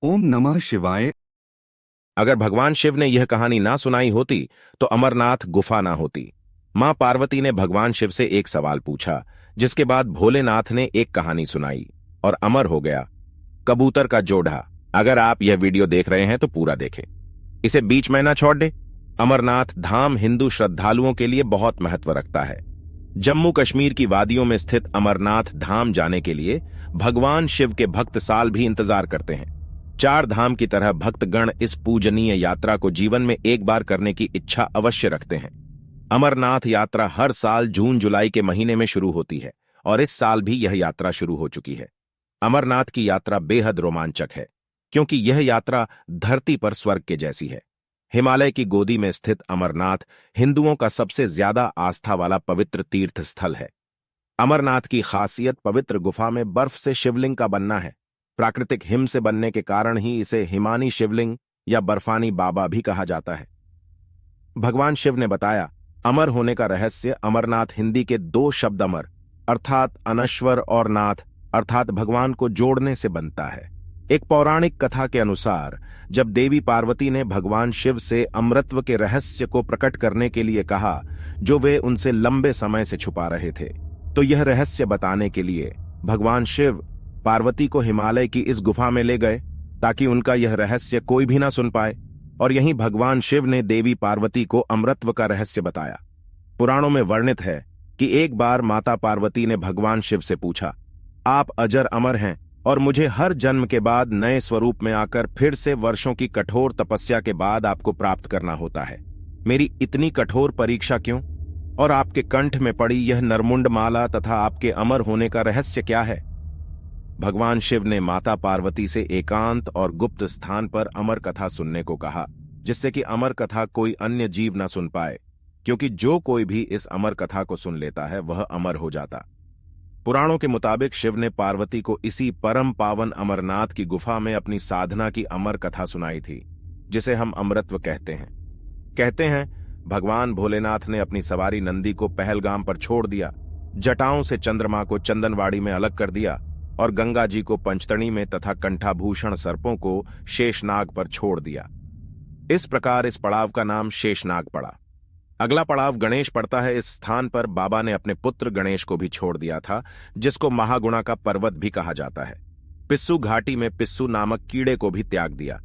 ओम नमः शिवाय। अगर भगवान शिव ने यह कहानी ना सुनाई होती तो अमरनाथ गुफा ना होती। मां पार्वती ने भगवान शिव से एक सवाल पूछा, जिसके बाद भोलेनाथ ने एक कहानी सुनाई और अमर हो गया कबूतर का जोड़ा। अगर आप यह वीडियो देख रहे हैं तो पूरा देखें, इसे बीच में ना छोड़ दे। अमरनाथ धाम हिंदू श्रद्धालुओं के लिए बहुत महत्व रखता है। जम्मू कश्मीर की वादियों में स्थित अमरनाथ धाम जाने के लिए भगवान शिव के भक्त साल भी इंतजार करते हैं। चार धाम की तरह भक्तगण इस पूजनीय यात्रा को जीवन में एक बार करने की इच्छा अवश्य रखते हैं। अमरनाथ यात्रा हर साल जून जुलाई के महीने में शुरू होती है और इस साल भी यह यात्रा शुरू हो चुकी है। अमरनाथ की यात्रा बेहद रोमांचक है, क्योंकि यह यात्रा धरती पर स्वर्ग के जैसी है। हिमालय की गोदी में स्थित अमरनाथ हिंदुओं का सबसे ज्यादा आस्था वाला पवित्र तीर्थ स्थल है। अमरनाथ की खासियत पवित्र गुफा में बर्फ से शिवलिंग का बनना है। प्राकृतिक हिम से बनने के कारण ही इसे हिमानी शिवलिंग या बर्फानी बाबा भी कहा जाता है। भगवान शिव ने बताया, अमर होने का रहस्य अमरनाथ हिंदी के दो शब्द अमर अर्थात अनश्वर और नाथ अर्थात भगवान को जोड़ने से बनता है। एक पौराणिक कथा के अनुसार जब देवी पार्वती ने भगवान शिव से अमरत्व के रहस्य को प्रकट करने के लिए कहा, जो वे उनसे लंबे समय से छुपा रहे थे, तो यह रहस्य बताने के लिए भगवान शिव पार्वती को हिमालय की इस गुफा में ले गए, ताकि उनका यह रहस्य कोई भी ना सुन पाए। और यहीं भगवान शिव ने देवी पार्वती को अमरत्व का रहस्य बताया। पुराणों में वर्णित है कि एक बार माता पार्वती ने भगवान शिव से पूछा, आप अजर अमर हैं और मुझे हर जन्म के बाद नए स्वरूप में आकर फिर से वर्षों की कठोर तपस्या के बाद आपको प्राप्त करना होता है। मेरी इतनी कठोर परीक्षा क्यों? और आपके कंठ में पड़ी यह नरमुंड माला तथा आपके अमर होने का रहस्य क्या है? भगवान शिव ने माता पार्वती से एकांत और गुप्त स्थान पर अमर कथा सुनने को कहा, जिससे कि अमर कथा कोई अन्य जीव न सुन पाए, क्योंकि जो कोई भी इस अमर कथा को सुन लेता है वह अमर हो जाता। पुराणों के मुताबिक शिव ने पार्वती को इसी परम पावन अमरनाथ की गुफा में अपनी साधना की अमर कथा सुनाई थी, जिसे हम अमरत्व कहते हैं। कहते हैं भगवान भोलेनाथ ने अपनी सवारी नंदी को पहलगाम पर छोड़ दिया, जटाओं से चंद्रमा को चंदनवाड़ी में अलग कर दिया और गंगा जी को पंचतनी में तथा कंठाभूषण सर्पों को शेषनाग पर छोड़ दिया। इस प्रकार इस पड़ाव का नाम शेषनाग पड़ा। अगला पड़ाव गणेश पड़ता है। इस स्थान पर बाबा ने अपने पुत्र गणेश को भी छोड़ दिया था, जिसको महागुणा का पर्वत भी कहा जाता है। पिस्सू घाटी में पिस्सू नामक कीड़े को भी त्याग दिया।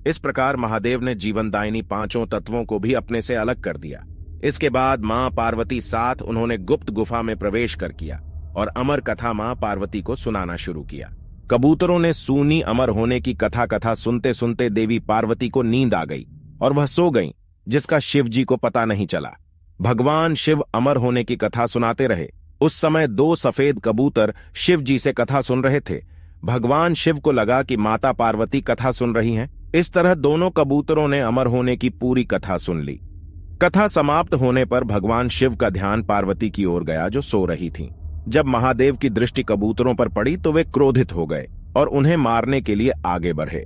इस प्रकार महादेव ने जीवनदायिनी पांचों तत्वों को भी अपने से अलग कर दिया। इसके बाद मां पार्वती साथ उन्होंने गुप्त गुफा में प्रवेश कर किया और अमर कथा मां पार्वती को सुनाना शुरू किया। कबूतरों ने सूनी अमर होने की कथा सुनते सुनते देवी पार्वती को नींद आ गई और वह सो गईं, जिसका शिव जी को पता नहीं चला। भगवान शिव अमर होने की कथा सुनाते रहे। उस समय दो सफेद कबूतर शिव जी से कथा सुन रहे थे। भगवान शिव को लगा कि माता पार्वती कथा सुन रही हैं। इस तरह दोनों कबूतरों ने अमर होने की पूरी कथा सुन ली। कथा समाप्त होने पर भगवान शिव का ध्यान पार्वती की ओर गया, जो सो रही थीं। जब महादेव की दृष्टि कबूतरों पर पड़ी तो वे क्रोधित हो गए और उन्हें मारने के लिए आगे बढ़े।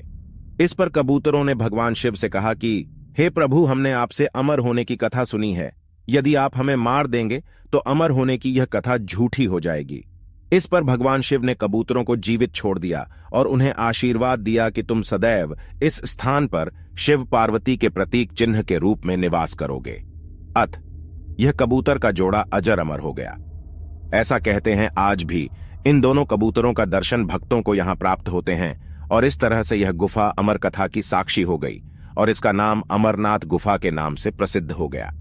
इस पर कबूतरों ने भगवान शिव से कहा कि हे प्रभु, हमने आपसे अमर होने की कथा सुनी है। यदि आप हमें मार देंगे तो अमर होने की यह कथा झूठी हो जाएगी। इस पर भगवान शिव ने कबूतरों को जीवित छोड़ दिया और उन्हें आशीर्वाद दिया कि तुम सदैव इस स्थान पर शिव पार्वती के प्रतीक चिन्ह के रूप में निवास करोगे। अत यह कबूतर का जोड़ा अजर अमर हो गया। ऐसा कहते हैं आज भी इन दोनों कबूतरों का दर्शन भक्तों को यहां प्राप्त होते हैं और इस तरह से यह गुफा अमर कथा की साक्षी हो गई और इसका नाम अमरनाथ गुफा के नाम से प्रसिद्ध हो गया।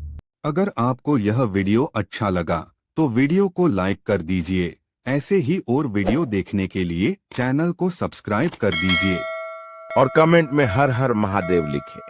अगर आपको यह वीडियो अच्छा लगा तो वीडियो को लाइक कर दीजिए। ऐसे ही और वीडियो देखने के लिए चैनल को सब्सक्राइब कर दीजिए और कमेंट में हर हर महादेव लिखें।